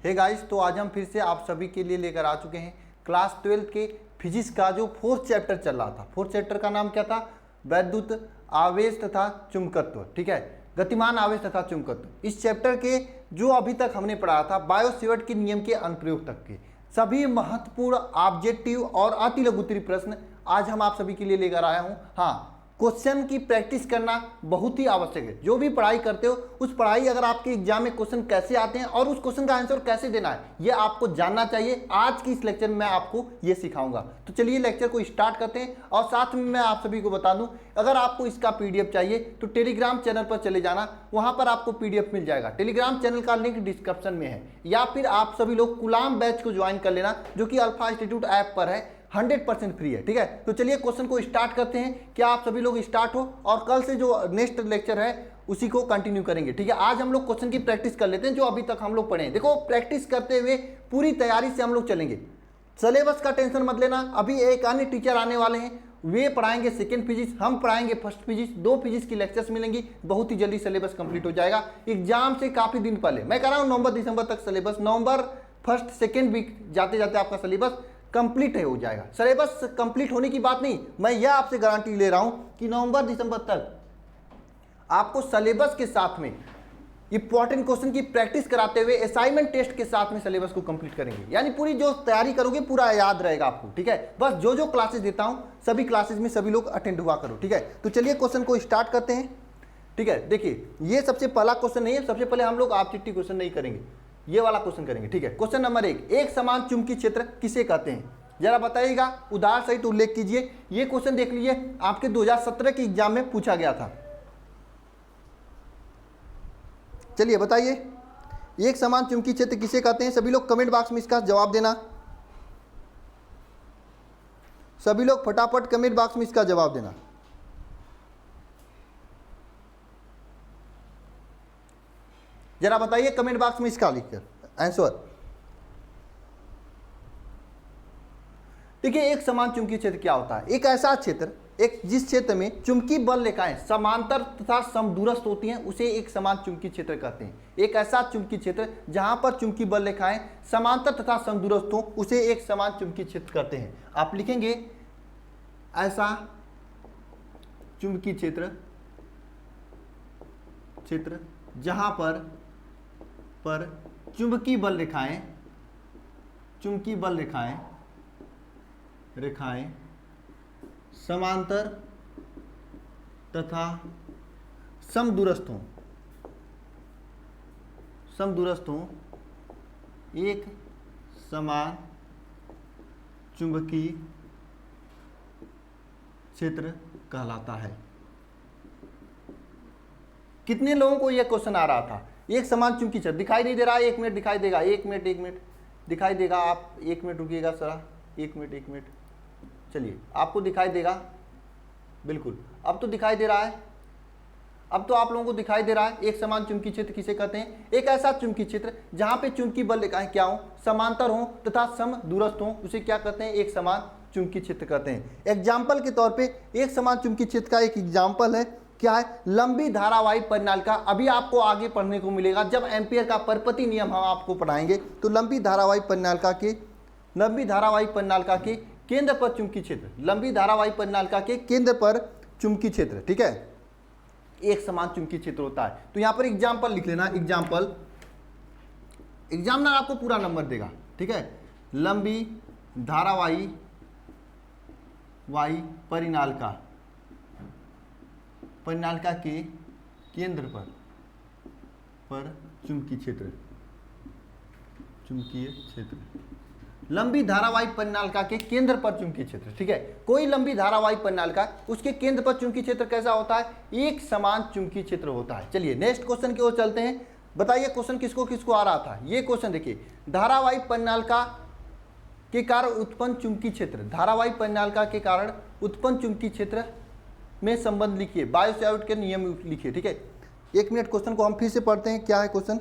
Hey guys, तो आज हम फिर से आप सभी के लिए लेकर आ चुके हैं क्लास 12 के फिजिक्स का जो फोर्थ चैप्टर चल रहा था। फोर्थ चैप्टर का नाम क्या था? वैद्युत आवेश तथा चुंबकत्व। ठीक है, गतिमान आवेश तथा चुंबकत्व। इस चैप्टर के जो अभी तक हमने पढ़ा था बायो-सेवर्ट के नियम के अनुप्रयोग तक के सभी महत्वपूर्ण ऑब्जेक्टिव और अति लघुत्तरीय प्रश्न आज हम आप सभी के लिए लेकर आया हूं। हाँ, क्वेश्चन की प्रैक्टिस करना बहुत ही आवश्यक है। जो भी पढ़ाई करते हो उस पढ़ाई अगर आपके एग्जाम में क्वेश्चन कैसे आते हैं और उस क्वेश्चन का आंसर कैसे देना है ये आपको जानना चाहिए। आज की इस लेक्चर में मैं आपको ये सिखाऊंगा। तो चलिए लेक्चर को स्टार्ट करते हैं। और साथ में मैं आप सभी को बता दूं, अगर आपको इसका पीडीएफ चाहिए तो टेलीग्राम चैनल पर चले जाना, वहां पर आपको पीडीएफ मिल जाएगा। टेलीग्राम चैनल का लिंक डिस्क्रिप्शन में है, या फिर आप सभी लोग गुलाम बैच को ज्वाइन कर लेना जो कि अल्फा इंस्टीट्यूट ऐप पर है। 100% फ्री है। ठीक है, तो चलिए क्वेश्चन को स्टार्ट करते हैं। क्या आप सभी लोग स्टार्ट हो? और कल से जो नेक्स्ट लेक्चर है उसी को कंटिन्यू करेंगे। ठीक है, आज हम लोग क्वेश्चन की प्रैक्टिस कर लेते हैं जो अभी तक हम लोग पढ़े हैं। देखो, प्रैक्टिस करते हुए पूरी तैयारी से हम लोग चलेंगे। सिलेबस का टेंशन मत लेना। अभी एक अन्य टीचर आने वाले हैं, वे पढ़ाएंगे सेकेंड फिजिक्स, हम पढ़ाएंगे फर्स्ट फिजिक्स। 2 फिजिक्स की लेक्चर्स मिलेंगी। बहुत ही जल्दी सिलेबस कंप्लीट हो जाएगा। एग्जाम से काफी दिन पहले, मैं कह रहा हूँ नवंबर दिसंबर तक सिलेबस, नवंबर फर्स्ट सेकेंड वीक जाते जाते आपका सिलेबस कंप्लीट हो जाएगा। सिलेबस कंप्लीट होने की बात नहीं, मैं यह आपसे गारंटी ले रहा हूं कि नवंबर दिसंबर तक आपको सिलेबस के साथ में इंपॉर्टेंट क्वेश्चन की प्रैक्टिस कराते हुए असाइनमेंट टेस्ट के साथ में सिलेबस को कंप्लीट करेंगे। यानी पूरी जो तैयारी करोगे पूरा याद रहेगा आपको। ठीक है, बस जो जो क्लासेस देता हूं सभी क्लासेस में सभी लोग अटेंड हुआ करो। ठीक है, तो चलिए क्वेश्चन को स्टार्ट करते हैं। ठीक है, देखिए ये सबसे पहला क्वेश्चन नहीं है। सबसे पहले हम लोग ऑब्जेक्टिव क्वेश्चन नहीं करेंगे, ये वाला क्वेश्चन करेंगे। ठीक है, क्वेश्चन नंबर 1, एक समान चुंबकीय क्षेत्र किसे कहते हैं? जरा बताइएगा, उदाहरण सहित उल्लेख कीजिए। ये क्वेश्चन देख लीजिए, आपके 2017 के एग्जाम में पूछा गया था। चलिए बताइए, एक समान चुंबकीय क्षेत्र किसे कहते हैं? सभी लोग कमेंट बॉक्स में इसका जवाब देना। सभी लोग फटाफट कमेंट बॉक्स में इसका जवाब देना। जरा बताइए कमेंट बॉक्स में इसका लिखकर आंसर। देखिए, एक समान चुंबकीय क्षेत्र क्या होता है? एक ऐसा क्षेत्र, जिस क्षेत्र में चुंबकीय बल रेखाएं समांतर तथा समदूरस्थ होती हैं उसे एक समान चुंबकीय क्षेत्र कहते हैं। एक ऐसा चुंबकीय क्षेत्र जहां पर चुंबकीय बल रेखाएं समांतर तथा समदूरस्थ हो उसे एक समान चुंबकीय क्षेत्र कहते हैं। आप लिखेंगे ऐसा चुंबकीय क्षेत्र जहां पर चुंबकीय बल रेखाएं समांतर तथा समदूरस्थ हों एक समान चुंबकीय क्षेत्र कहलाता है। कितने लोगों को यह क्वेश्चन आ रहा था? एक समान चुंबकीय क्षेत्र दिखाई नहीं दे रहा है? 1 मिनट दिखाई देगा, 1 मिनट दिखाई देगा। आप 1 मिनट रुकिएगा सर, 1 मिनट। चलिए, आपको दिखाई देगा, बिल्कुल अब तो दिखाई दे रहा है। अब तो आप लोगों को दिखाई दे रहा है। एक समान चुंबकीय क्षेत्र किसे कहते हैं? एक ऐसा चुंबकीय क्षेत्र जहां पे चुंबकीय बल रेखाएं क्या हो, समांतर हो तथा समदूरस्थ हो उसे क्या कहते हैं? एक समान चुंबकीय क्षेत्र कहते हैं। एग्जाम्पल के तौर पे एक समान चुंबकीय क्षेत्र का एक एग्जाम्पल है, क्या है? लंबी धारावाही परिनालिका। अभी आपको आगे पढ़ने को मिलेगा जब एम्पियर का परपति नियम हम आपको पढ़ाएंगे तो लंबी धारावाही परिनालिका के केंद्र पर चुंबकीय क्षेत्र, लंबी धारावाही परिनालिका के केंद्र पर चुंबकीय क्षेत्र। ठीक है, एक समान चुंबकीय क्षेत्र होता है। तो यहां पर एग्जाम्पल लिख लेना। एग्जामिनर आपको पूरा नंबर देगा। ठीक है, लंबी धारावाही परिनालिका के केंद्र पर चुंबकीय क्षेत्र। लंबी धारावाही परिनालिका के केंद्र पर चुंबकीय क्षेत्र। ठीक है, कोई लंबी धारावाही परिनालिका, उसके केंद्र पर चुंबकीय क्षेत्र कैसा होता है? एक समान चुंबकीय क्षेत्र होता है। चलिए नेक्स्ट क्वेश्चन की ओर चलते हैं। बताइए क्वेश्चन किसको किसको आ रहा था? ये क्वेश्चन देखिए, धारावाही परिनालिका के कारण उत्पन्न चुंबकीय क्षेत्र, धारावाही परिनालिका के कारण उत्पन्न चुंबकीय क्षेत्र में संबंध लिखिए, बायो-सेवर्ट के नियम लिखिए। ठीक है, 1 मिनट क्वेश्चन को हम फिर से पढ़ते हैं। क्या है क्वेश्चन?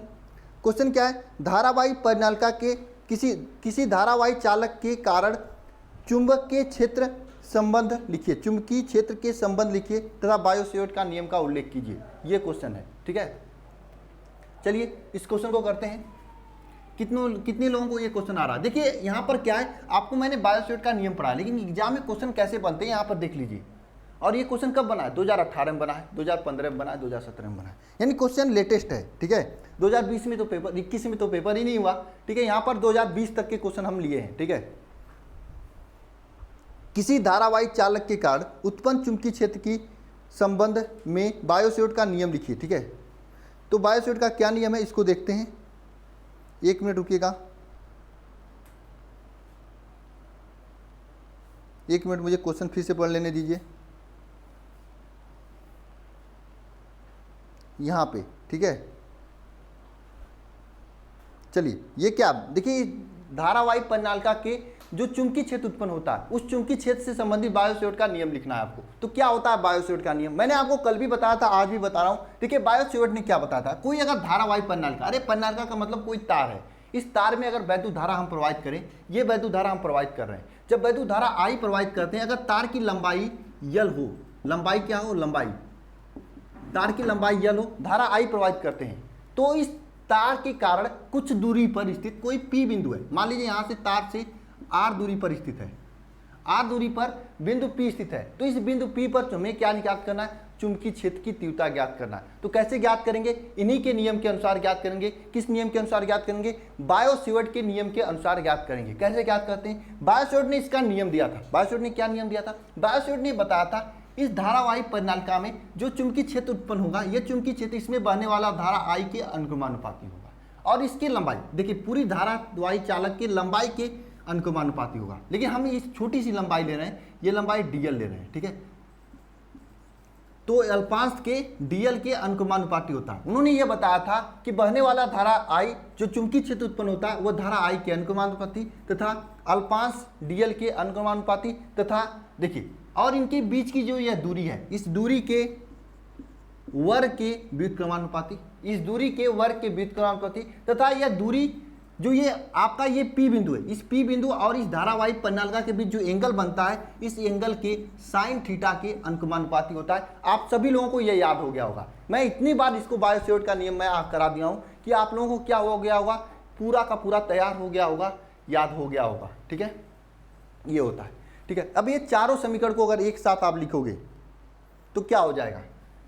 क्वेश्चन क्या है? धारावाही परिनालिका के किसी धारावाही चालक के कारण चुंबकीय क्षेत्र संबंध लिखिए, चुंबकीय क्षेत्र के संबंध लिखिए तथा बायो-सेवर्ट का नियम का उल्लेख कीजिए। ये क्वेश्चन है। ठीक है, चलिए इस क्वेश्चन को करते हैं। कितने लोगों को ये क्वेश्चन आ रहा है? देखिए यहाँ पर क्या है, आपको मैंने बायोस्वेट का नियम पढ़ा, लेकिन एग्जाम में क्वेश्चन कैसे बनते हैं यहाँ पर देख लीजिए। और ये क्वेश्चन कब बना है? 2018 में बना है, 2015 में बना है, 2017 में बना है, यानी क्वेश्चन लेटेस्ट है। ठीक है, 2020 में तो पेपर, 21 में तो पेपर ही नहीं हुआ। ठीक है, यहाँ पर 2020 तक के क्वेश्चन हम लिए हैं। ठीक है, किसी धारावाहिक चालक के कारण उत्पन्न चुंबकीय क्षेत्र की संबंध में बायोस्वेट का नियम लिखिए। ठीक है, तो बायोस्वेट का क्या नियम है इसको देखते हैं। 1 मिनट रुकिएगा, 1 मिनट मुझे क्वेश्चन फिर से पढ़ लेने दीजिए यहाँ पे। ठीक है, चलिए ये क्या, देखिए धारावाहिक परिनालिका के जो चुंबकीय क्षेत्र उत्पन्न होता है उस चुंबकीय क्षेत्र से संबंधित बायोस्वेट का नियम लिखना है आपको। तो क्या होता है बायोस्वेट का नियम? मैंने आपको कल भी बताया था, आज भी बता रहा हूँ। देखिए बायोस्वेट ने क्या बताया था, कोई अगर धारावाहिक परिनालिका, अरे परिनालिका का मतलब कोई तार है, इस तार में अगर वैद्युत धारा हम प्रवाहित करें, ये वैद्युत धारा हम प्रवाहित कर रहे हैं, जब वैद्युत धारा आई प्रवाहित करते हैं, अगर तार की लंबाई यल हो, लंबाई क्या हो, लंबाई, तार की लंबाई यल हो, धारा आई प्रवाहित करते हैं, तो इस तार के कारण कुछ दूरी पर स्थित कोई पी बिंदु है, मान लीजिए यहाँ से तार से आर दूरी पर स्थित है, आर दूरी पर बिंदु पी स्थित है, तो इस बिंदु पी पर हमें क्या ज्ञात करना है? चुंबकीय क्षेत्र की तीव्रता ज्ञात करना है। तो कैसे ज्ञात करेंगे? इन्हीं के नियम के अनुसार ज्ञात करेंगे। किस नियम के अनुसार ज्ञात करेंगे? बायोस्वेट के नियम के अनुसार ज्ञात करेंगे। कैसे ज्ञात करते हैं? बायोस्वेट ने इसका नियम दिया था। बायोस्वेट ने क्या नियम दिया था? बायोस्वेट ने बताया था इस धारावाहिक परिनालिका में जो चुंबकीय क्षेत्र उत्पन्न होगा, यह चुंबकीय क्षेत्र इसमें बहने वाला धारा आई के अनुक्रमानुपाती होगा, और इसकी लंबाई, देखिए पूरी धारावाहिक चालक की लंबाई के अनुक्रमानुपाती होगा, लेकिन हम इस छोटी सी लंबाई ले रहे हैं, ये लंबाई डीएल ले रहे हैं। ठीक है, तो अल्पांश के डीएल के अनुक्रमानुपाती होता है। उन्होंने ये बताया था कि बहने वाला धारा आई जो चुंबकीय क्षेत्र उत्पन्न होता है वह धारा आई के अनुक्रमानुपाती तथा अल्पांश डीएल के अनुक्रमानुपाती तथा देखिए, और इनके बीच की जो यह दूरी है, इस दूरी के वर्ग के व्युत्क्रमानुपाती, इस दूरी के वर्ग के व्युत्क्रमानुपाती तथा यह दूरी जो ये आपका ये पी बिंदु है, इस पी बिंदु और इस धारावाहिक परिनालिका के बीच जो एंगल बनता है, इस एंगल के साइन थीटा के अनुक्रमानुपाती होता है। आप सभी लोगों को ये याद हो गया होगा। मैं इतनी बार इसको बायोस्वेट का नियम मैं करा दिया हूँ कि आप लोगों को क्या हो गया होगा, पूरा का पूरा तैयार हो गया होगा, याद हो गया होगा। ठीक है, ये होता है। ठीक है, अब ये चारों समीकरण को अगर एक साथ आप लिखोगे तो क्या हो जाएगा?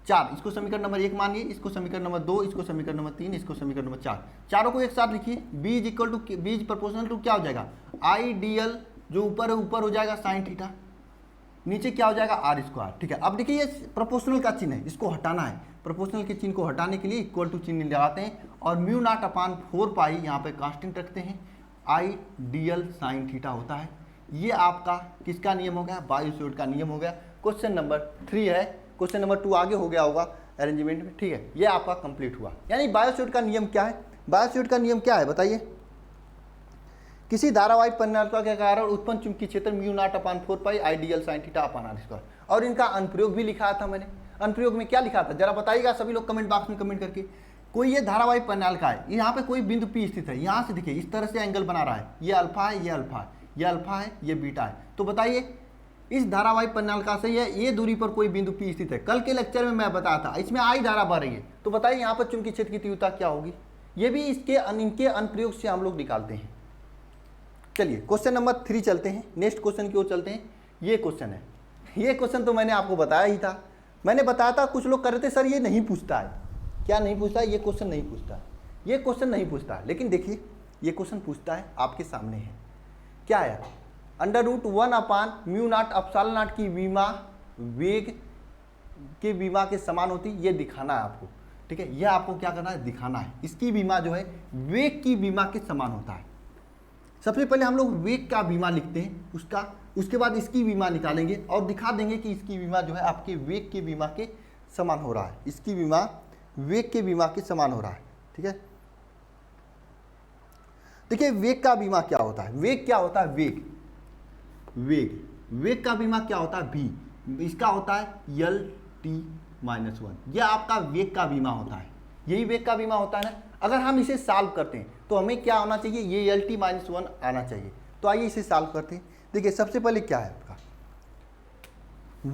4, इसको समीकरण नंबर 1 मानिए, इसको समीकरण नंबर 2, इसको समीकरण नंबर 3, इसको समीकरण नंबर 4, चारों को एक साथ लिखिए। b is equal to, b is proportional to क्या हो जाएगा? आई dl, जो ऊपर है ऊपर हो जाएगा साइन थीटा, नीचे क्या हो जाएगा? R square. ठीक है, अब देखिए ये प्रोपोर्शनल का चिन्ह है, इसको हटाना है। प्रोपोर्शनल के चिन्ह को हटाने के लिए इक्वल टू चिन्ह लगाते हैं और म्यू नॉट अपान 4 पाई यहाँ पे कांस्टेंट रखते हैं, आई dl साइन थीटा होता है। ये आपका किसका नियम हो गया? बायोस्वेट का नियम हो गया। क्वेश्चन नंबर 3 है, क्वेश्चन नंबर 2 आगे हो गया होगा अरेंजमेंट में। ठीक है, ये आपका कंप्लीट हुआ। यानी बायोस्वेट का नियम क्या है? बायोस्वेट का नियम क्या है बताइए? किसी धारावाहिक परिनालिका के कारण उत्पन्न चुंबकीय क्षेत्र mu naught upon 4 pi I dl sine theta upon r square, और इनका अनुप्रयोग भी लिखा था मैंने। अनुप्रयोग में क्या लिखा था जरा बताइएगा सभी लोग कमेंट बॉक्स में कमेंट करके। कोई ये धारावाहिक परिनालिका है, यहाँ पे कोई बिंदु पी स्थित है, यहाँ से देखिए इस तरह से एंगल बना रहा है, ये अल्फा है, ये अल्फा है, ये अल्फा है, ये बीटा है। तो बताइए इस धारावाहिक परिनालिका से ये दूरी पर कोई बिंदु पी स्थित है। कल के लेक्चर में मैं बताया था इसमें आई धारा बह रही है, तो बताइए यहाँ पर चुंबकीय क्षेत्र की तीव्रता क्या होगी? ये भी इनके अनुप्रयोग से हम लोग निकालते हैं। चलिए क्वेश्चन नंबर 3 चलते हैं, नेक्स्ट क्वेश्चन की ओर चलते हैं। ये क्वेश्चन है, ये क्वेश्चन तो मैंने आपको बताया ही था, मैंने बताया था, कुछ लोग कर रहे थे सर ये नहीं पूछता है, क्या नहीं पूछता है? ये क्वेश्चन नहीं पूछता है, ये क्वेश्चन नहीं पूछता है, लेकिन देखिए ये क्वेश्चन पूछता है, आपके सामने है। क्या है? √1 अपान म्यू नॉट अपसाइलन नॉट की विमा वेग के विमा के समान होती, ये दिखाना है आपको। ठीक है, यह आपको क्या करना है? दिखाना है। इसकी विमा जो है वेग की विमा के समान होता है। सबसे पहले हम लोग वेग का विमा लिखते हैं उसका, उसके बाद इसकी विमा निकालेंगे और दिखा देंगे कि इसकी विमा जो है आपके वेग के विमा के समान हो रहा है, इसकी विमा वेग के विमा के समान हो रहा है। ठीक है, देखिए वेग का विमा क्या होता है? वेग क्या होता है? वेग का विमा क्या होता है? v, इसका होता है LT-1, यह आपका वेग का विमा होता है, यही वेग का विमा होता है ना। अगर हम इसे सॉल्व करते हैं तो हमें क्या होना चाहिए? ये LT-1 आना चाहिए। तो आइए इसे सॉल्व करते हैं। देखिए सबसे पहले क्या है आपका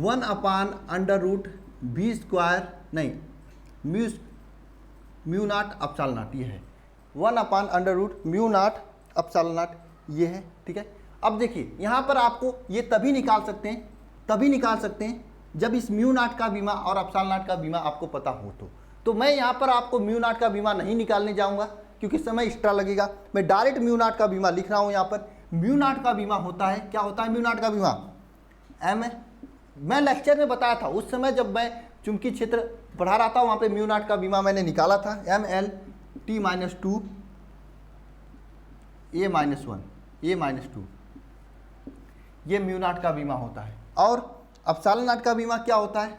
1 अपान √v² नहीं म्यू नॉट अपसाइलन नॉट, ये है 1/√μ0 एप्सिलॉन नॉट ये है, ठीक है। अब देखिए यहाँ पर आपको ये तभी निकाल सकते हैं जब इस μ0 का बीमा और एप्सिलॉन नॉट का बीमा आपको पता हो तो मैं यहाँ पर आपको μ0 का बीमा नहीं निकालने जाऊँगा क्योंकि समय एक्स्ट्रा लगेगा। मैं डायरेक्ट μ0 का बीमा लिख रहा हूँ यहाँ पर। μ0 का बीमा होता है, क्या होता है म्यू0 का बीमा, m। मैं लेक्चर में बताया था उस समय जब मैं चुंबकीय क्षेत्र पढ़ा रहा था, वहाँ पे μ0 का बीमा मैंने निकाला था, mL T-2 A-1 A-2, ये μ0 का बीमा होता है। और एप्सिलॉन नॉट का बीमा क्या होता है,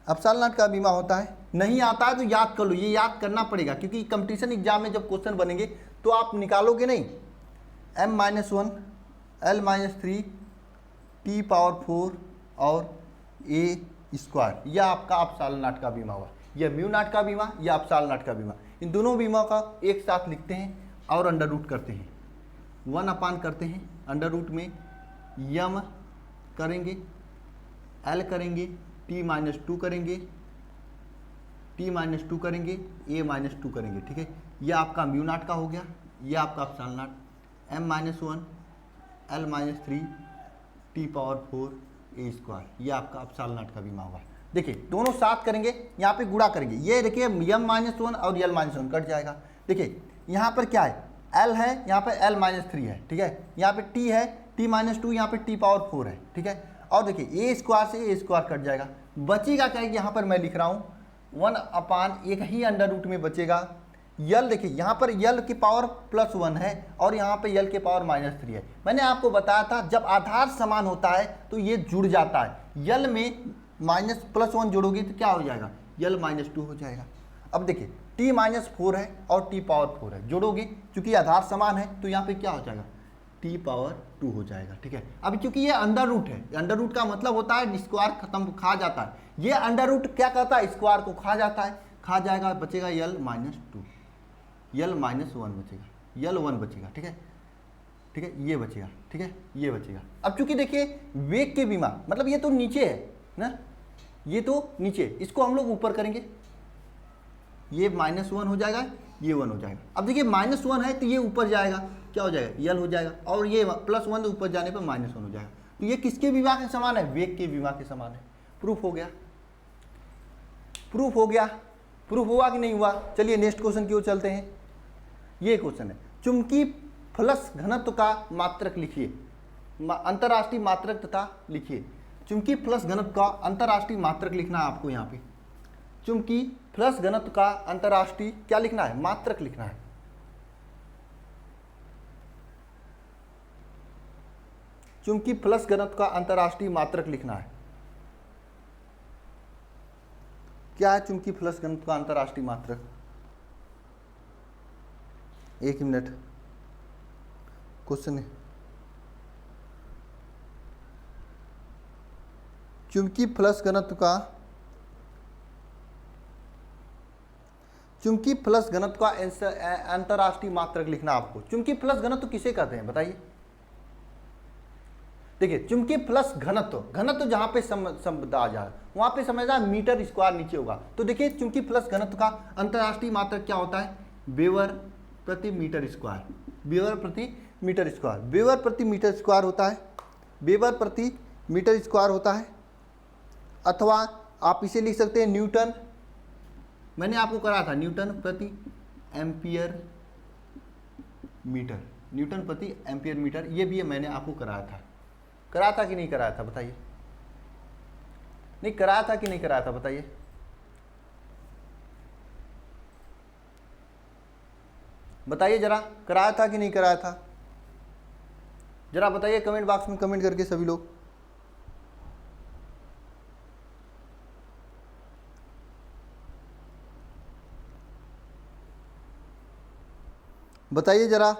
एप्सिलॉन नॉट का बीमा होता है, नहीं आता है तो याद कर लो, ये याद करना पड़ेगा क्योंकि कंपटीशन एग्जाम में जब क्वेश्चन बनेंगे तो आप निकालोगे नहीं। m-1 L-3 T⁴ और A², यह आपका एप्सिलॉन नॉट का बीमा हुआ। यह μ0 का बीमा या एप्सिलॉन नॉट का बीमा, इन दोनों बीमा का एक साथ लिखते हैं और अंडर रूट करते हैं, 1 करते हैं, अंडर रूट में m करेंगे, L करेंगे, T-2 करेंगे, T-2 करेंगे, A-2 करेंगे, ठीक है। यह आपका μ0 का हो गया, यह आपका epsilon not, m-1 L-3 T⁴ A², यह आपका एप्सिलॉन नॉट का बीमा हुआ। देखिए दोनों साथ करेंगे, यहाँ पे गुणा करेंगे, ये देखिए m-1 और L-1 कट जाएगा। देखिए यहाँ पर क्या है, L है, यहाँ पे L-3 है, ठीक है, यहाँ पे T है, T-2 यहाँ पे T⁴ है, ठीक है। और देखिए A² से A² कट जाएगा, बचेगा क्या है, यहाँ पर मैं लिख रहा हूँ 1 एक ही अंडर रूट में बचेगा यल। देखिए यहाँ पर यल की पावर +1 है और यहाँ पे यल की पावर -3 है। मैंने आपको बताया था जब आधार समान होता है तो ये जुड़ जाता है, यल में +1 जोड़ोगे तो क्या हो जाएगा, यल -2 हो जाएगा। अब देखिए T-4 है और T⁴ है, जोड़ोगे चूंकि आधार समान है तो यहाँ पे क्या हो जाएगा, T⁴ हो जाएगा, ठीक है। अब क्योंकि ये अंडर रूट है, अंडर रूट का मतलब होता है स्क्वायर खत्म खा जाता है, ये अंडर रूट क्या करता है, स्क्वायर को खा जाता है, खा जाएगा, बचेगा L-2, L-1 बचेगा, L1 बचेगा, ठीक है, ठीक है, ये बचेगा, ठीक है, ये बचेगा। अब चूंकि देखिए वेग के बीमा मतलब ये तो नीचे है ना, ये तो नीचे, इसको हम लोग ऊपर करेंगे, ये -1 हो जाएगा, ये 1 हो जाएगा। अब देखिए -1 है तो ये ऊपर जाएगा, क्या हो जाएगा, यल हो जाएगा, और ये +1 ऊपर जाने पर -1 हो जाएगा। तो ये किसके बीमा के समान है, वेग के बीमा के समान है। प्रूफ हो गया, प्रूफ हो गया, प्रूफ हुआ कि नहीं हुआ। चलिए नेक्स्ट क्वेश्चन की ओर चलते हैं। ये क्वेश्चन है, चुंबकीय फ्लक्स घनत्व का मात्रक लिखिए, अंतरराष्ट्रीय मात्रक तथा लिखिए। चुंबकीय फ्लक्स घनत्व का अंतरराष्ट्रीय मात्रक लिखना है आपको यहाँ पे, चुंबकीय फ्लक्स घनत्व का अंतरराष्ट्रीय क्या लिखना है, मात्रक लिखना है। चुंबकीय फ्लक्स घनत्व का अंतरराष्ट्रीय मात्रक लिखना है। क्या है चुंबकीय फ्लक्स घनत्व का अंतरराष्ट्रीय मात्रक, एक मिनट, क्वेश्चन है, चुंबकीय फ्लक्स घनत्व का, चुंबकीय फ्लक्स घनत्व का अंतरराष्ट्रीय मात्रक लिखना आपको। चुंबकीय फ्लक्स घनत्व किसे कहते हैं बताइए। देखिए चुंबकीय फ्लक्स घनत्व, घनत्व जहां पे शब्द आ जाए वहां पे समझना मीटर स्क्वायर नीचे होगा। तो देखिए चुंबकीय फ्लक्स घनत्व का अंतरराष्ट्रीय मात्रक क्या होता है, वेबर प्रति मीटर स्क्वायर, वेबर प्रति मीटर स्क्वायर, वेबर प्रति मीटर स्क्वायर होता है, वेबर प्रति मीटर स्क्वायर होता है। अथवा आप इसे लिख सकते हैं न्यूटन, मैंने आपको कराया था न्यूटन प्रति एम्पियर मीटर, न्यूटन प्रति एम्पियर मीटर, ये भी मैंने आपको कराया था कि नहीं कराया था बताइए, नहीं कराया था कि नहीं कराया था बताइए। बताइए जरा, कराया था कि नहीं कराया था, जरा बताइए कमेंट बॉक्स में कमेंट करके सभी लोग। बताइए जरा,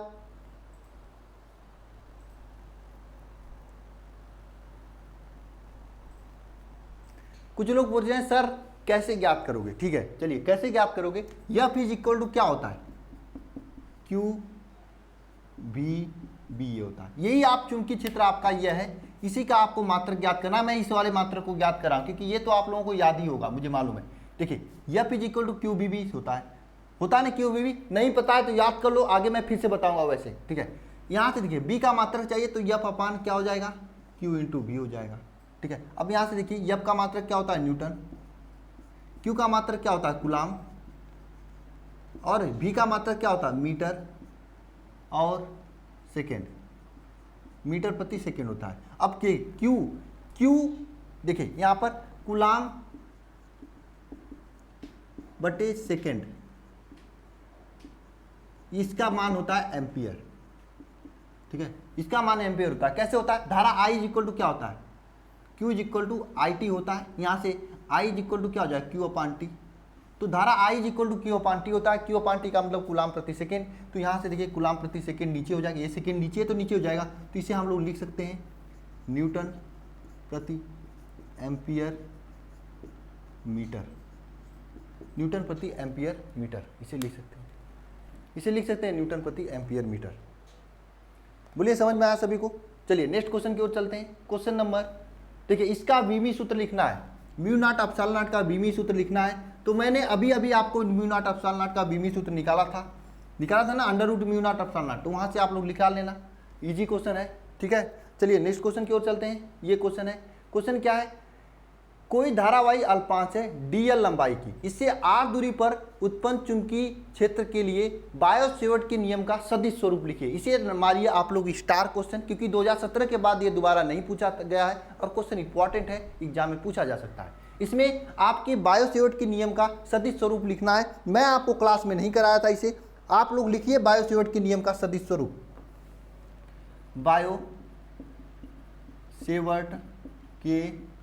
कुछ लोग पूछ रहे हैं सर कैसे ज्ञात करोगे, ठीक है चलिए कैसे ज्ञात करोगे। F इज इक्वल टू क्या होता है, Q V B ये होता है, यही आप चुंबकीय क्षेत्र आपका यह है, इसी का आपको मात्रक ज्ञात करना। मैं इस वाले मात्रक को ज्ञात करा क्योंकि ये तो आप लोगों को याद ही होगा, मुझे मालूम है। देखिए F is equal to Q V B होता है, होता है ना क्यू वी, नहीं पता है तो याद कर लो, आगे मैं फिर से बताऊंगा वैसे, ठीक है। यहाँ से देखिए बी का मात्रक चाहिए तो यफ अपान क्या हो जाएगा, क्यू इंटू वी हो जाएगा, ठीक है। अब यहाँ से देखिए यफ का मात्रक क्या होता है, न्यूटन, क्यू का मात्रक क्या होता है, कूलाम, और वी का मात्रक क्या होता है, मीटर और सेकेंड, मीटर प्रति सेकेंड होता है। अब के क्यू देखिए यहाँ पर कूलाम बटे सेकेंड, इसका मान होता है एम्पियर, ठीक है, इसका मान एम्पियर होता है। कैसे होता है, धारा आई इज इक्वल टू क्या होता है, Q is equal to I T होता है। यहाँ से आई इज इक्वल टू क्या हो जाएगा, क्यू अपान टी, तो धारा I is equal to Q upon T होता है। क्यू अपान टी का मतलब कूलाम प्रति सेकेंड, तो यहाँ से देखिए कूलाम प्रति सेकेंड नीचे हो जाएगा, ये सेकेंड नीचे है तो नीचे हो जाएगा, तो इसे हम लोग लिख सकते हैं न्यूटन प्रति एम्पियर मीटर, न्यूटन प्रति एम्पियर मीटर, इसे लिख सकते हैं, इसे लिख सकते हैं न्यूटन प्रति एम्पियर मीटर। बोलिए समझ में आया सभी को। चलिए नेक्स्ट क्वेश्चन की ओर चलते हैं। क्वेश्चन नंबर, देखिए इसका बीमी सूत्र लिखना है, म्यू नॉट एप्सिलॉन नॉट का बीमी सूत्र लिखना है। तो मैंने अभी आपको म्यू नॉट एप्सिलॉन नॉट का बीमी सूत्र निकाला था ना, under root mu naught epsilon naught, तो वहाँ से आप लोग निकाल लेना, इजी क्वेश्चन है, ठीक है। चलिए नेक्स्ट क्वेश्चन की ओर चलते हैं। ये क्वेश्चन है, क्वेश्चन क्या है, कोई धारावाही अल्पांश है डीएल लंबाई की, इससे आर दूरी पर उत्पन्न चुंबकीय क्षेत्र के लिए बायो-सेवर्ट के नियम का सदिश स्वरूप लिखिए। इसे मारिए आप लोग स्टार क्वेश्चन, क्योंकि 2017 के बाद ये दोबारा नहीं पूछा गया है और क्वेश्चन इंपॉर्टेंट है, एग्जाम में पूछा जा सकता है। इसमें आपके बायो-सेवर्ट के नियम का सदिश स्वरूप लिखना है। मैं आपको क्लास में नहीं कराया था इसे, आप लोग लिखिए बायो-सेवर्ट के नियम का सदिश स्वरूप, बायो-सेवर्ट के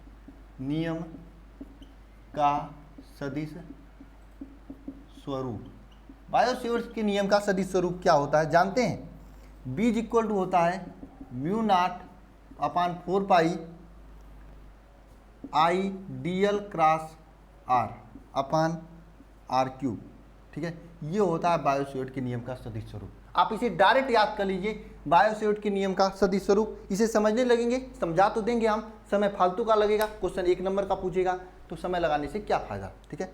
नियम का सदिश स्वरूप। बायो-सेवर्ट के नियम का सदिश स्वरूप क्या होता है जानते हैं, बी इज इक्वल टू होता है mu naught upon 4 pi I D L cross r upon r cube, ठीक है। ये होता है बायो-सेवर्ट के नियम का सदिश स्वरूप। आप इसे डायरेक्ट याद कर लीजिए, बायो-सेवर्ट के नियम का सदिश स्वरूप। इसे समझने लगेंगे, समझा तो देंगे हम, समय फालतू का लगेगा, क्वेश्चन 1 नंबर का पूछेगा तो समय लगाने से क्या फायदा, ठीक है।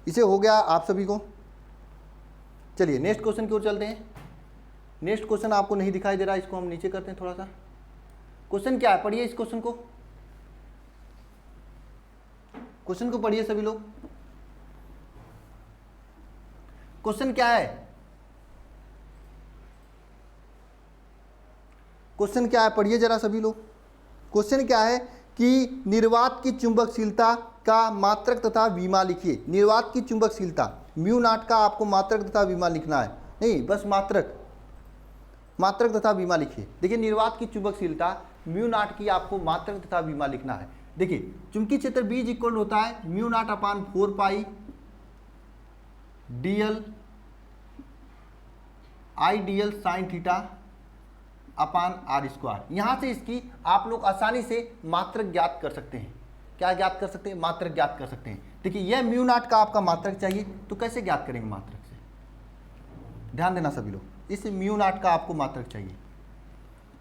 इसे हो गया आप सभी को। चलिए नेक्स्ट क्वेश्चन की ओर चलते हैं। नेक्स्ट क्वेश्चन आपको नहीं दिखाई दे रहा, इसको हम नीचे करते हैं थोड़ा सा। क्वेश्चन क्या है, पढ़िए इस क्वेश्चन को, क्वेश्चन को पढ़िए सभी लोग। क्वेश्चन क्या है, क्वेश्चन क्या है, पढ़िए जरा सभी लोग। क्वेश्चन क्या है कि निर्वात की चुंबकशीलता का मात्रक तथा विमा लिखिए। निर्वात की चुंबकशीलता म्यू नॉट का आपको मात्रक तथा विमा लिखना है, नहीं बस मात्रक तथा विमा लिखिए। देखिए निर्वात की चुंबकशीलता म्यू नॉट की आपको मात्रक तथा विमा लिखना है। देखिए चुंबकीय क्षेत्र बी इज इक्वल होता है mu naught upon 4 pi dl I dl sine theta upon r square. यहाँ से इसकी आप लोग आसानी से मात्रक ज्ञात कर सकते हैं। क्या ज्ञात कर सकते हैं, मात्रक ज्ञात कर सकते हैं। देखिए यह म्यू नॉट का आपका मात्रक चाहिए, तो कैसे ज्ञात करेंगे मात्रक से, ध्यान देना सभी लोग। इस म्यू नॉट का आपको मात्रक चाहिए,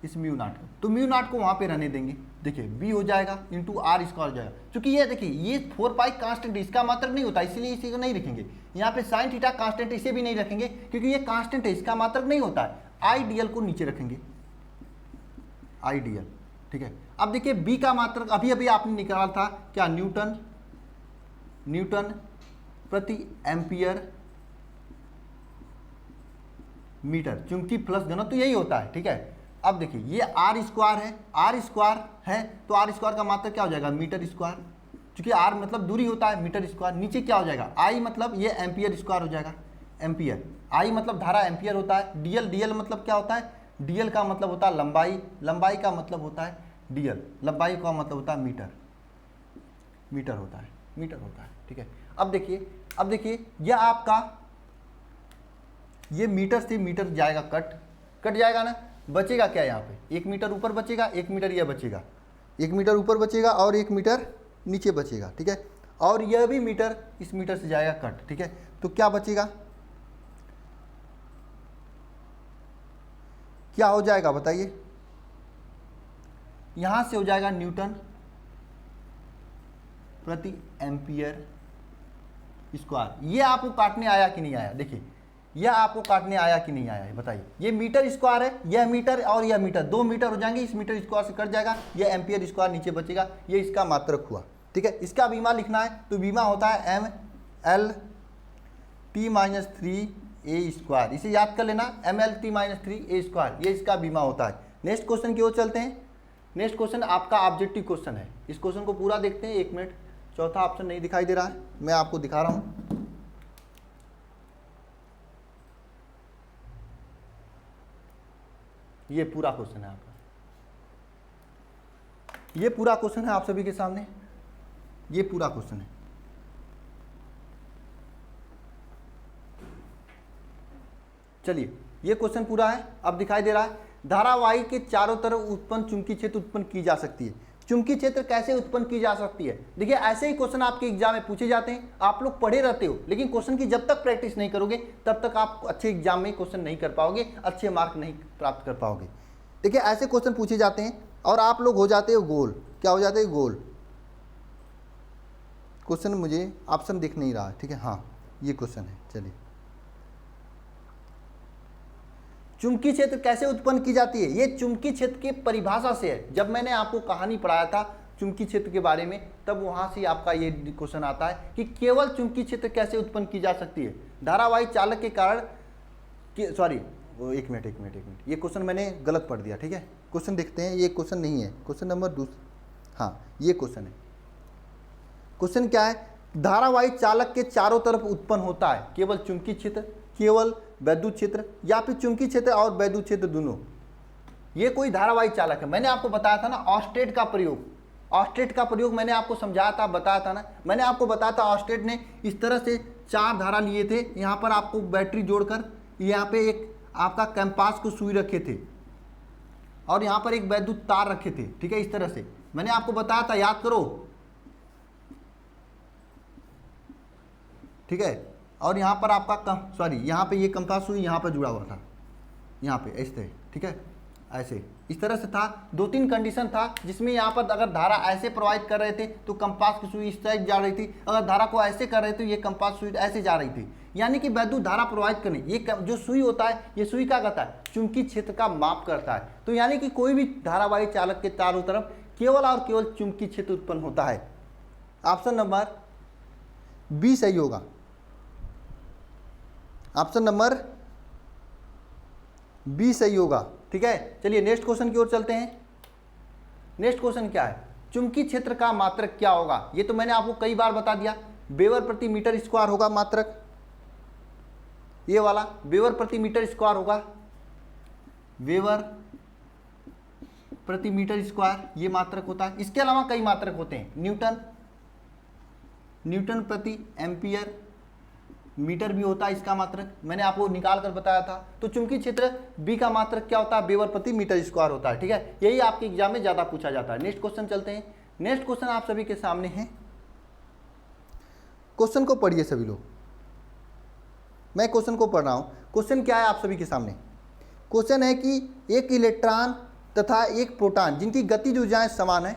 इस म्यू नॉट का, तो म्यू नॉट को वहाँ पे रहने देंगे। देखिए बी हो जाएगा इंटू आर स्क्वायर हो जाएगा, क्योंकि ये देखिए ये 4 पाई कांस्टेंट इसका मात्रक नहीं होता, इसीलिए इसी को नहीं रखेंगे। यहाँ पे साइन थीटा कांस्टेंट, इसे भी नहीं रखेंगे क्योंकि ये कांस्टेंट है, इसका मात्रक नहीं होता है। आई डी एल को नीचे रखेंगे, आई डी एल, ठीक है। अब देखिए बी का मात्रक अभी आपने निकाला था क्या, न्यूटन प्रति एम्पियर मीटर, चूंकि प्लस घनत्व तो यही होता है, ठीक है। अब देखिए ये आर स्क्वायर है, तो आर स्क्वायर का मात्रक क्या हो जाएगा, मीटर स्क्वायर, क्योंकि आर मतलब दूरी होता है, मीटर स्क्वायर। नीचे क्या हो जाएगा, आई मतलब ये एम्पियर स्क्वायर हो जाएगा, एम्पियर। आई मतलब धारा एम्पियर होता है। डीएल मतलब क्या होता है, डीएल का मतलब होता है लंबाई का मतलब होता है डीएल, लंबाई का मतलब होता है मीटर होता है, ठीक है। अब देखिए यह आपका ये मीटर से मीटर जाएगा, कट जाएगा ना, बचेगा क्या यहाँ पे, 1 मीटर ऊपर बचेगा, 1 मीटर यह बचेगा, 1 मीटर ऊपर बचेगा और 1 मीटर नीचे बचेगा, ठीक है। और यह भी मीटर इस मीटर से जाएगा कट, ठीक है। तो क्या बचेगा, क्या हो जाएगा बताइए, यहां से हो जाएगा न्यूटन प्रति एम्पियर स्क्वायर। ये आपको काटने आया कि नहीं आया? देखिए यह आपको काटने आया कि नहीं आया है बताइए। ये मीटर स्क्वायर है, यह मीटर और यह मीटर, 2 मीटर हो जाएंगे, इस मीटर स्क्वायर से कट जाएगा, यह एम्पियर स्क्वायर नीचे बचेगा, ये इसका मात्रक हुआ। ठीक है, इसका बीमा लिखना है तो बीमा होता है ML_T-3A²। इसे याद कर लेना, ML_T-3A², ये इसका बीमा होता है। नेक्स्ट क्वेश्चन की ओर चलते हैं। नेक्स्ट क्वेश्चन आपका ऑब्जेक्टिव क्वेश्चन है। इस क्वेश्चन को पूरा देखते हैं, 1 मिनट। चौथा ऑप्शन नहीं दिखाई दे रहा है, मैं आपको दिखा रहा हूं। ये पूरा क्वेश्चन है आपका, ये पूरा क्वेश्चन है आप सभी के सामने, ये पूरा क्वेश्चन है। चलिए ये क्वेश्चन पूरा है। अब दिखाई दे रहा है, धारावाही के चारों तरफ उत्पन्न चुंबकीय क्षेत्र उत्पन्न की जा सकती है। चुंबकीय क्षेत्र कैसे उत्पन्न की जा सकती है? देखिए ऐसे ही क्वेश्चन आपके एग्जाम में पूछे जाते हैं, आप लोग पढ़े रहते हो, लेकिन क्वेश्चन की जब तक प्रैक्टिस नहीं करोगे तब तक आप अच्छे एग्जाम में क्वेश्चन नहीं कर पाओगे, अच्छे मार्क नहीं प्राप्त कर पाओगे। देखिए ऐसे क्वेश्चन पूछे जाते हैं और आप लोग हो जाते हो गोल। क्या हो जाते हैं? गोल। क्वेश्चन मुझे ऑप्शन दिख नहीं रहा है, ठीक है, हाँ ये क्वेश्चन है। चलिए, चुंबकीय क्षेत्र कैसे उत्पन्न की जाती है? ये चुंबकीय क्षेत्र की परिभाषा से है। जब मैंने आपको कहानी पढ़ाया था चुंबकीय क्षेत्र के बारे में, तब वहां से आपका ये क्वेश्चन आता है कि केवल चुंबकीय क्षेत्र कैसे उत्पन्न की जा सकती है। धारावाही चालक के कारण, सॉरी एक मिनट, ये क्वेश्चन मैंने गलत पढ़ दिया। ठीक है, क्वेश्चन देखते हैं। ये क्वेश्चन नहीं है, क्वेश्चन नंबर 2, हाँ ये क्वेश्चन है। क्वेश्चन क्या है? धारावाही चालक के चारों तरफ उत्पन्न होता है केवल चुंबकीय क्षेत्र, केवल वैद्युत क्षेत्र, या फिर चुंबकीय क्षेत्र और वैद्युत क्षेत्र दोनों। ये कोई धारावाही चालक है। मैंने आपको बताया था ना ऑस्टेट का प्रयोग, ऑस्टेट का प्रयोग मैंने आपको समझाया था, बताया था ना, मैंने आपको बताया था ऑस्टेट ने इस तरह से 4 धारा लिए थे। यहाँ पर आपको बैटरी जोड़कर यहाँ पे एक आपका कैंपास को सुई रखे थे और यहाँ पर एक वैद्युत तार रखे थे। ठीक है, इस तरह से मैंने आपको बताया था, याद करो। ठीक है, और यहाँ पर आपका सॉरी यहाँ पे ये कंपास सुई यहाँ पर जुड़ा हुआ था, यहाँ पे ऐसे। ठीक है, ऐसे इस तरह से था। 2-3 कंडीशन था जिसमें यहाँ पर अगर धारा ऐसे प्रवाहित कर रहे थे तो कंपास की सुई इस साइड जा रही थी, अगर धारा को ऐसे कर रहे थे तो ये कंपास सुई ऐसे जा रही थी। यानी कि वैद्युत धारा प्रवाहित करने, ये जो सुई होता है, ये सुई क्या करता है? चुंबकीय क्षेत्र का माप करता है। तो यानी कि कोई भी धारावाही चालक के चारों तरफ केवल और केवल चुंबकीय क्षेत्र उत्पन्न होता है। ऑप्शन नंबर बी सही होगा, ऑप्शन नंबर बी सही होगा। ठीक है, चलिए नेक्स्ट क्वेश्चन की ओर चलते हैं। नेक्स्ट क्वेश्चन क्या है? चुंबकीय क्षेत्र का मात्रक क्या होगा? ये तो मैंने आपको कई बार बता दिया, वेबर प्रति मीटर स्क्वायर होगा मात्रक। ये वाला वेबर प्रति मीटर स्क्वायर होगा, वेबर प्रति मीटर स्क्वायर ये मात्रक होता है। इसके अलावा कई मात्रक होते हैं, न्यूटन प्रति एम्पियर मीटर भी होता है इसका मात्रक, मैंने आपको निकाल कर बताया था। तो चुंबकीय क्षेत्र बी का मात्रक क्या होता है? वेबर प्रति मीटर स्क्वायर होता है। ठीक है, यही आपके एग्जाम में ज्यादा पूछा जाता है। नेक्स्ट क्वेश्चन चलते हैं। नेक्स्ट क्वेश्चन आप सभी के सामने है, क्वेश्चन को पढ़िए सभी लोग, मैं क्वेश्चन को पढ़ रहा हूं। क्वेश्चन क्या है आप सभी के सामने? क्वेश्चन है कि एक इलेक्ट्रॉन तथा एक प्रोटॉन जिनकी गतिज ऊर्जाएं समान है,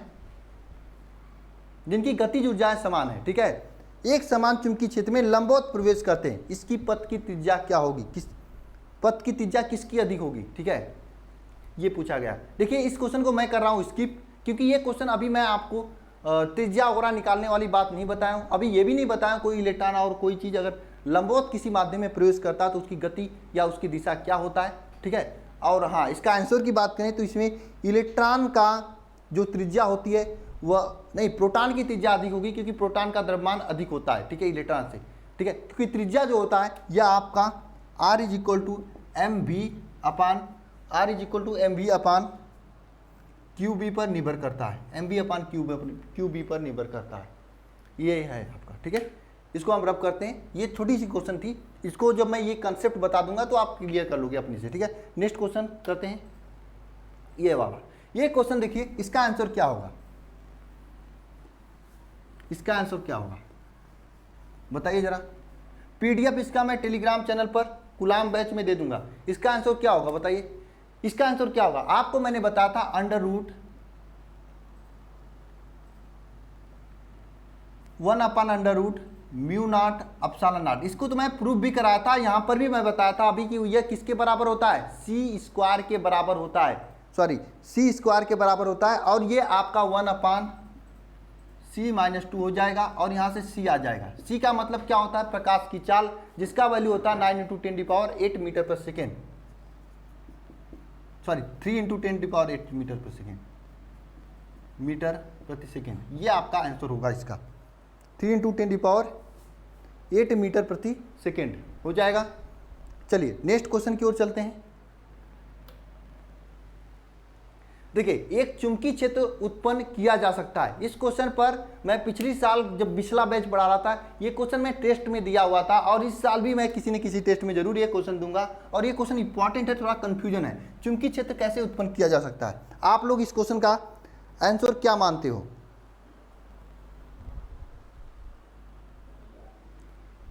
जिनकी गतिज ऊर्जाएं समान है, ठीक है, एक समान चुंबकीय क्षेत्र में लंबवत प्रवेश करते हैं, इसकी पथ की त्रिज्या क्या होगी? किस पथ की त्रिज्या किसकी अधिक होगी? ठीक है, ये पूछा गया। देखिए इस क्वेश्चन को मैं कर रहा हूं स्किप, क्योंकि ये क्वेश्चन अभी मैं आपको त्रिज्या वगैरह निकालने वाली बात नहीं बताया हूं। अभी ये भी नहीं बताया कोई इलेक्ट्रॉन और कोई चीज अगर लंबवत किसी माध्यम में प्रवेश करता है तो उसकी गति या उसकी दिशा क्या होता है। ठीक है, और हाँ इसका आंसर की बात करें तो इसमें इलेक्ट्रॉन का जो त्रिज्या होती है वह नहीं, प्रोटॉन की त्रिज्या अधिक होगी, क्योंकि प्रोटॉन का द्रव्यमान अधिक होता है। ठीक है, इलेक्ट्रॉन से। ठीक है, क्योंकि त्रिज्या जो होता है यह आपका R = mv अपान QB पर निर्भर करता है, mv/QB पर निर्भर करता है। ये है आपका। ठीक है, इसको हम रब करते हैं। ये छोटी सी क्वेश्चन थी, इसको जब मैं ये कंसेप्ट बता दूंगा तो आप क्लियर कर लोगे अपने से। ठीक है, नेक्स्ट क्वेश्चन करते हैं, ये वाला। ये क्वेश्चन देखिए, इसका आंसर क्या होगा? इसका आंसर क्या होगा बताइए जरा। पीडीएफ इसका मैं टेलीग्राम चैनल पर गुलाम बैच में दे दूंगा। इसका आंसर क्या होगा बताइए? इसका आंसर क्या होगा? आपको मैंने बताया था √1/√, म्यू नॉट एप्सिलॉन नॉट। इसको तो मैं प्रूफ भी कराया था, यहाँ पर भी मैं बताया था अभी कि यह किसके बराबर होता है, सी स्क्वायर के बराबर होता है, सॉरी सी स्क्वायर के बराबर होता है। और ये आपका 1/c-2 हो जाएगा और यहाँ से c आ जाएगा। c का मतलब क्या होता है, प्रकाश की चाल, जिसका वैल्यू होता है 9 × 10⁸ मीटर पर सेकेंड, सॉरी 3 × 10⁸ मीटर पर सेकेंड, मीटर प्रति सेकेंड। ये आपका आंसर होगा इसका, 3 × 10⁸ मीटर प्रति सेकेंड हो जाएगा। चलिए नेक्स्ट क्वेश्चन की ओर चलते हैं। देखिए, एक चुंबकीय क्षेत्र उत्पन्न किया जा सकता है। इस क्वेश्चन पर मैं पिछली साल जब पिछला बैच पढ़ा रहा था, ये क्वेश्चन मैं टेस्ट में दिया हुआ था और इस साल भी मैं किसी न किसी टेस्ट में जरूर ये क्वेश्चन दूंगा। और ये क्वेश्चन इंपॉर्टेंट है, थोड़ा कंफ्यूजन है, चुंबकीय क्षेत्र कैसे उत्पन्न किया जा सकता है। आप लोग इस क्वेश्चन का आंसर क्या मानते हो?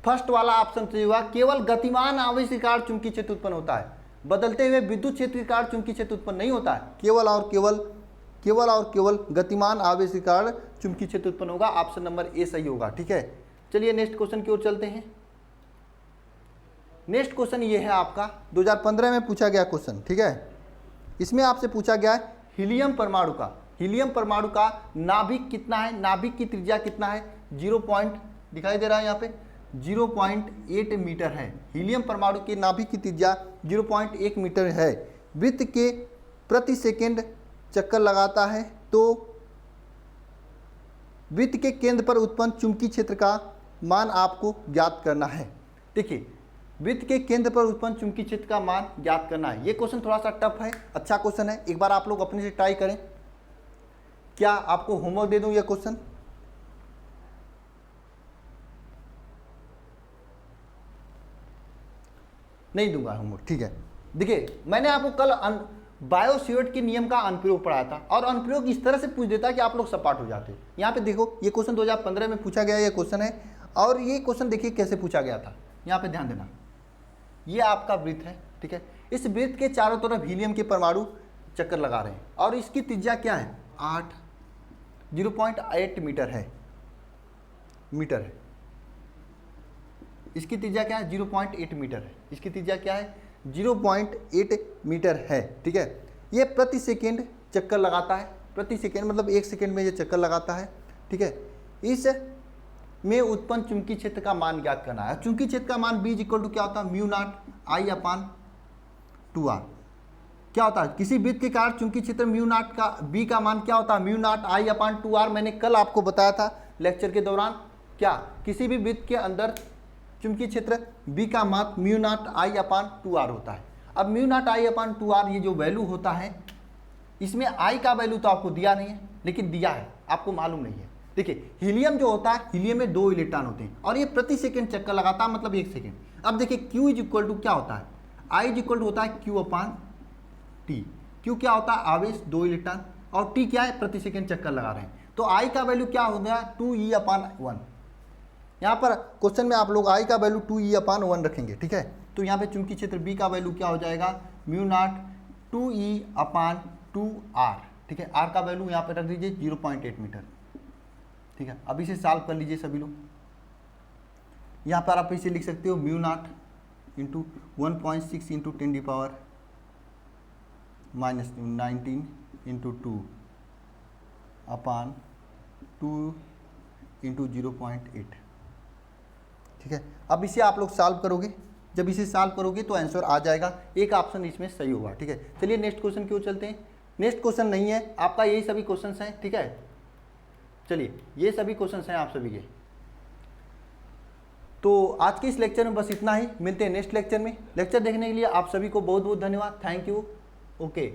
फर्स्ट वाला ऑप्शन सही हुआ, केवल गतिमान आवेश के कारण चुंबकीय क्षेत्र उत्पन्न होता है, बदलते हुए विद्युत क्षेत्र के कारण चुंबकीय क्षेत्र उत्पन्न नहीं होता है। केवल और केवल गतिमान आवेश के कारण चुंबकीय क्षेत्र उत्पन्न होगा। ऑप्शन नंबर ए सही होगा। ठीक है, चलिए नेक्स्ट क्वेश्चन की ओर चलते हैं। नेक्स्ट क्वेश्चन ये है आपका 2015 में पूछा गया क्वेश्चन। ठीक है, इसमें आपसे पूछा गया है हीलियम परमाणु का, हीलियम परमाणु का नाभिक कितना है, नाभिक की त्रिज्या कितना है, 0 दिखाई दे रहा है यहाँ पे 0.8 मीटर है। हीलियम परमाणु के नाभिक की त्रिज्या 0.1 मीटर है। वृत्त के प्रति सेकंड चक्कर लगाता है, तो वृत्त के केंद्र पर उत्पन्न चुंबकीय क्षेत्र का मान आपको ज्ञात करना है। देखिए, वृत्त के केंद्र पर उत्पन्न चुंबकीय क्षेत्र का मान ज्ञात करना है। ये क्वेश्चन थोड़ा सा टफ है, अच्छा क्वेश्चन है, एक बार आप लोग अपने से ट्राई करें। क्या आपको होमवर्क दे दूं ये क्वेश्चन? नहीं दूंगा होमवर्क, ठीक है। देखिए, मैंने आपको कल बायो-सेवर्ट के नियम का अनुप्रयोग पढ़ाया था और अनुप्रयोग इस तरह से पूछ देता कि आप लोग सपाट हो जाते। यहाँ पे देखो, ये क्वेश्चन 2015 में पूछा गया ये क्वेश्चन है और ये क्वेश्चन देखिए कैसे पूछा गया था। यहाँ पे ध्यान देना, ये आपका वृत्त है। ठीक है, इस वृत्त के चारों तरफ हीलियम के परमाणु चक्कर लगा रहे हैं और इसकी त्रिज्या क्या है, 0.8 मीटर है, इसकी त्रिज्या क्या है, 0.8 मीटर है। इसकी त्रिज्या क्या है, 0.8 मीटर है। ठीक है, ये प्रति सेकेंड चक्कर लगाता है, प्रति सेकेंड मतलब 1 सेकेंड में ये चक्कर लगाता है। ठीक है, इस में उत्पन्न चुंबकीय क्षेत्र का मान ज्ञात करना है। चुंबकीय क्षेत्र का मान B = क्या होता है, म्यू नॉट I/2R। क्या होता है, किसी वृत्त के कारण चुंबकीय क्षेत्र म्यू नॉट का B का मान क्या होता है, म्यू नॉट I/2R। मैंने कल आपको बताया था लेक्चर के दौरान, क्या किसी भी वृत्त के अंदर चुंबकीय क्षेत्र B का मान म्यू नॉट I/2R होता है। अब म्यू नॉट I/2R ये जो वैल्यू होता है, इसमें I का वैल्यू तो आपको दिया नहीं है, लेकिन दिया है, आपको मालूम नहीं है। देखिए, हीलियम जो होता है, हीलियम में 2 इलेक्ट्रॉन होते हैं और ये प्रति सेकंड चक्कर लगाता है, मतलब 1 सेकंड। अब देखिए, Q = क्या होता है, I = होता है Q/T। Q क्या होता है, आवेश, 2 इलेक्ट्रॉन, और T क्या है, प्रति सेकंड चक्कर लगा रहे हैं। तो I का वैल्यू क्या हो गया, 2E/1। यहाँ पर क्वेश्चन में आप लोग I का वैल्यू 2E/1 रखेंगे। ठीक है, तो यहाँ पे चुंबकीय क्षेत्र B का वैल्यू क्या हो जाएगा, म्यू नॉट 2E/2R। ठीक है, R का वैल्यू यहाँ पे रख दीजिए 0.8 मीटर। ठीक है, अब इसे सॉल्व कर लीजिए सभी लोग। यहाँ पर आप इसे लिख सकते हो mu naught into 1.6 × 10⁻⁻19 into 2/2 into 0.8। ठीक है, अब इसे आप लोग सॉल्व करोगे, जब इसे सॉल्व करोगे तो आंसर आ जाएगा, एक ऑप्शन इसमें सही होगा। ठीक है, चलिए नेक्स्ट क्वेश्चन की ओर चलते हैं। नेक्स्ट क्वेश्चन नहीं है आपका, यही सभी क्वेश्चंस हैं। ठीक है, चलिए ये सभी क्वेश्चंस हैं आप सभी के। तो आज के इस लेक्चर में बस इतना ही, मिलते हैं नेक्स्ट लेक्चर में। लेक्चर देखने के लिए आप सभी को बहुत बहुत धन्यवाद, थैंक यू, ओके।